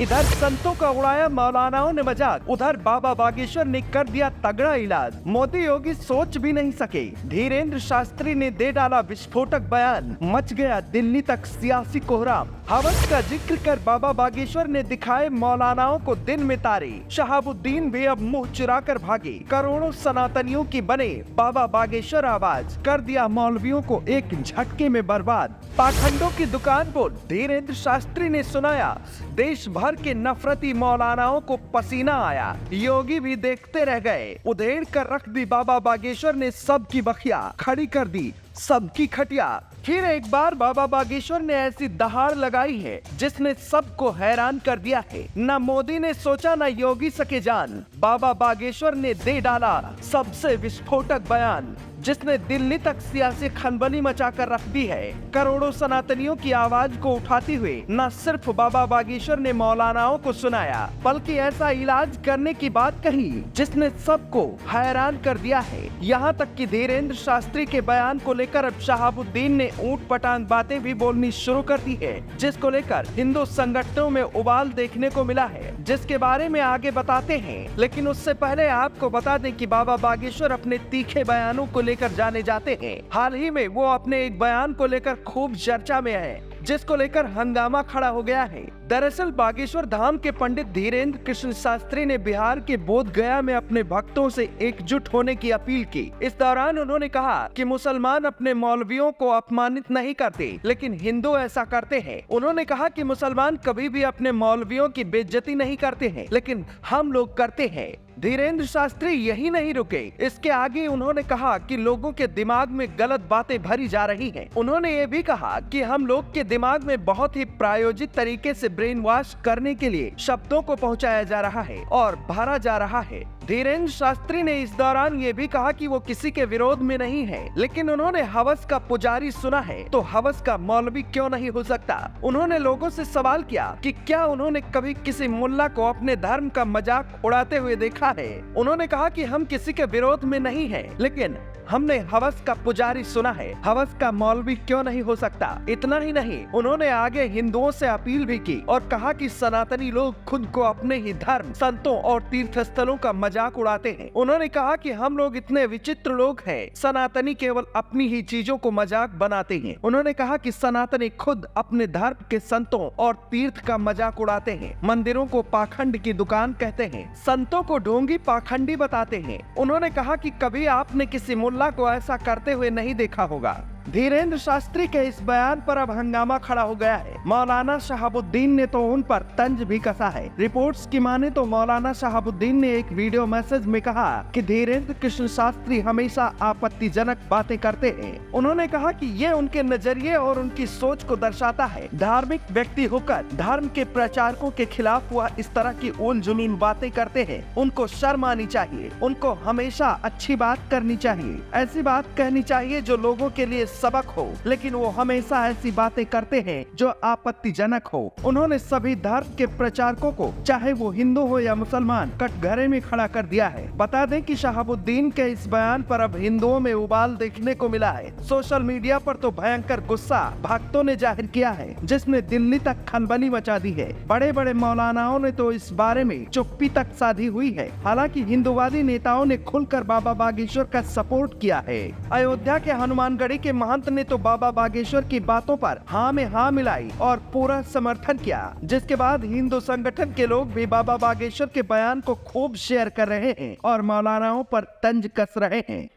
इधर संतों का उड़ाया मौलानाओं ने मजाक, उधर बाबा बागेश्वर ने कर दिया तगड़ा इलाज। मोदी योगी सोच भी नहीं सके, धीरेन्द्र शास्त्री ने दे डाला विस्फोटक बयान, मच गया दिल्ली तक सियासी कोहराम। हवस का जिक्र कर बाबा बागेश्वर ने दिखाए मौलानाओं को दिन में तारे, शहाबुद्दीन भी अब मुंह चुरा कर भागे। करोड़ों सनातनियों की बने बाबा बागेश्वर आवाज, कर दिया मौलवियों को एक झटके में बर्बाद। पाखंडों की दुकान पर धीरेन्द्र शास्त्री ने सुनाया, देश भर के नफरती मौलानाओं को पसीना आया, योगी भी देखते रह गए। उधेड़ कर रख दी बाबा बागेश्वर ने सबकी बखिया, खड़ी कर दी सबकी खटिया। फिर एक बार बाबा बागेश्वर ने ऐसी दहाड़ लगाई है जिसने सबको हैरान कर दिया है। न मोदी ने सोचा न योगी सके जान, बाबा बागेश्वर ने दे डाला सबसे विस्फोटक बयान, जिसने दिल्ली तक सियासी खलबली मचा कर रख दी है। करोड़ों सनातनियों की आवाज को उठाते हुए न सिर्फ बाबा बागेश्वर ने मौलानाओं को सुनाया, बल्कि ऐसा इलाज करने की बात कही जिसने सबको हैरान कर दिया है। यहाँ तक कि धीरेन्द्र शास्त्री के बयान को लेकर अब शहाबुद्दीन ने ऊट पटांग बातें भी बोलनी शुरू कर दी है, जिसको लेकर हिंदू संगठनों में उबाल देखने को मिला है, जिसके बारे में आगे बताते हैं। लेकिन उससे पहले आपको बता दें कि बाबा बागेश्वर अपने तीखे बयानों को लेकर जाने जाते हैं। हाल ही में वो अपने एक बयान को लेकर खूब चर्चा में है, जिसको लेकर हंगामा खड़ा हो गया है। दरअसल बागेश्वर धाम के पंडित धीरेन्द्र कृष्ण शास्त्री ने बिहार के बोध गया में अपने भक्तों से एकजुट होने की अपील की। इस दौरान उन्होंने कहा कि मुसलमान अपने मौलवियों को अपमानित नहीं करते, लेकिन हिंदू ऐसा करते हैं। उन्होंने कहा कि मुसलमान कभी भी अपने मौलवियों की बेइज्जती नहीं करते हैं, लेकिन हम लोग करते हैं। धीरेन्द्र शास्त्री यही नहीं रुके, इसके आगे उन्होंने कहा कि लोगों के दिमाग में गलत बातें भरी जा रही हैं। उन्होंने ये भी कहा कि हम लोग के दिमाग में बहुत ही प्रायोजित तरीके से ब्रेन वॉश करने के लिए शब्दों को पहुंचाया जा रहा है और भरा जा रहा है। धीरेन्द्र शास्त्री ने इस दौरान ये भी कहा कि वो किसी के विरोध में नहीं है, लेकिन उन्होंने हवस का पुजारी सुना है तो हवस का मौलवी क्यों नहीं हो सकता। उन्होंने लोगों से सवाल किया कि क्या उन्होंने कभी किसी मुल्ला को अपने धर्म का मजाक उड़ाते हुए देखा है। उन्होंने कहा कि हम किसी के विरोध में नहीं है, लेकिन हमने हवस का पुजारी सुना है, हवस का मौलवी क्यों नहीं हो सकता। इतना ही नहीं, उन्होंने आगे हिंदुओं से अपील भी की और कहा कि सनातनी लोग खुद को अपने ही धर्म, संतों और तीर्थ स्थलों का मजाक उड़ाते हैं। उन्होंने कहा कि हम लोग इतने विचित्र लोग हैं, सनातनी केवल अपनी ही चीजों को मजाक बनाते हैं। उन्होंने कहा कि सनातनी खुद अपने धर्म के संतों और तीर्थ का मजाक उड़ाते हैं, मंदिरों को पाखंड की दुकान कहते हैं, संतों को ढोंगी पाखंडी बताते हैं। उन्होंने कहा कि कभी आपने किसी मुल्ला को ऐसा करते हुए नहीं देखा होगा। धीरेन्द्र शास्त्री के इस बयान पर अब हंगामा खड़ा हो गया है। मौलाना शहाबुद्दीन ने तो उन पर तंज भी कसा है। रिपोर्ट्स की माने तो मौलाना शहाबुद्दीन ने एक वीडियो मैसेज में कहा कि धीरेन्द्र कृष्ण शास्त्री हमेशा आपत्तिजनक बातें करते हैं। उन्होंने कहा कि ये उनके नजरिए और उनकी सोच को दर्शाता है। धार्मिक व्यक्ति होकर धर्म के प्रचारकों के खिलाफ वह इस तरह की उल जुलूल बातें करते हैं, उनको शर्म आनी चाहिए। उनको हमेशा अच्छी बात करनी चाहिए, ऐसी बात कहनी चाहिए जो लोगों के लिए सबक हो, लेकिन वो हमेशा ऐसी बातें करते हैं जो आपत्तिजनक हो। उन्होंने सभी धर्म के प्रचारकों को, चाहे वो हिंदू हो या मुसलमान, कटघरे में खड़ा कर दिया है। बता दें कि शहाबुद्दीन के इस बयान पर अब हिंदुओं में उबाल देखने को मिला है। सोशल मीडिया पर तो भयंकर गुस्सा भक्तों ने जाहिर किया है, जिसने दिल्ली तक खलबली मचा दी है। बड़े बड़े मौलानाओं ने तो इस बारे में चुप्पी तक साधी हुई है। हालांकि हिंदुवादी नेताओं ने खुलकर बाबा बागेश्वर का सपोर्ट किया है। अयोध्या के हनुमानगढ़ी के महंत ने तो बाबा बागेश्वर की बातों पर हाँ में हाँ मिलाई और पूरा समर्थन किया, जिसके बाद हिंदू संगठन के लोग भी बाबा बागेश्वर के बयान को खूब शेयर कर रहे हैं और मौलानाओं पर तंज कस रहे हैं।